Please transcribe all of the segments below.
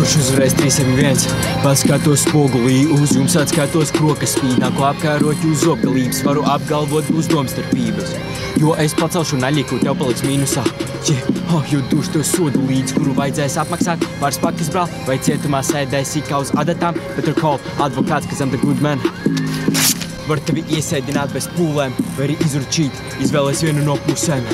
Kurš uzreiz 371, paskatos spogulī uz jums, atskatos krokas spīd, nāku apkārot jūs zobgalības, varu apgalvot būs domstarpības. Jo es pacelšu naļiku, tev paliks mīnusā. Jo dušu tev sodu līdz, kuru vajadzēs apmaksāt, pāris pakas brāl, vai cietumā sēdēsi kā uz adatām, bet ar call advokāts, kas am the good man. Var tevi iesēdināt bez pūlēm, vai arī izručīt, izvēlēs vienu no pusēm.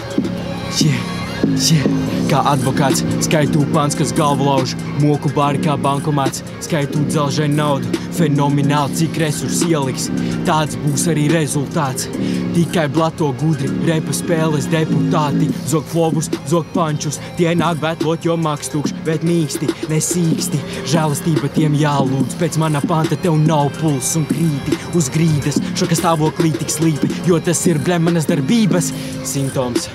Kā advokāts, skaitu pants, kas galvu lauž, moku bāri kā bankomāts, skaitu dzelžainu naudu, fenomenāli, cik resursi ieliks, tāds būs arī rezultāts. Tikai blato gudri, repa spēles deputāti, zog flobus, zog pančus, tie nāk betlot, jo maks tukš, bet mīksti, nesīksti, žēlastība tiem jālūdz, pēc mana panta tev nav puls un krīti uz grīdas, šoka stāvoklī tik slīpi, jo tas ir manas darbības simptoms.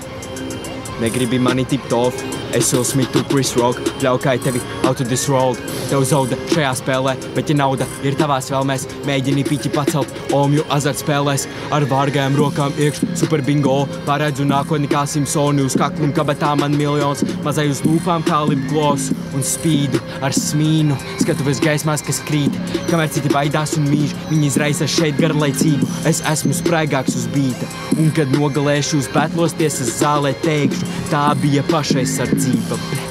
Negribi mani tipt off, es Will Smith, tu Chris Rock, ļaukāju tevi out of this world. Tev zauda šajā spēlē, bet ja nauda ir tavās vēlmēs, mēģini piķi pacelt omju azartspēlēs. Ar vārgajām rokām iekš super bingo, paredzu nākotni kā Simpsoni, uz kaklu un kabatā man miljons, mazai uz lūpām kā lipgloss un spīdu ar smīnu. Skatuves gaismās, kas krīt, kamēr citi baidās un mīž, viņi izraisa šeit garlaicību, es esmu spraigāks uz bīta. Un kad nogalēšu uz betlos tiesas zālē teikšu, tā bija pašaizsardzība.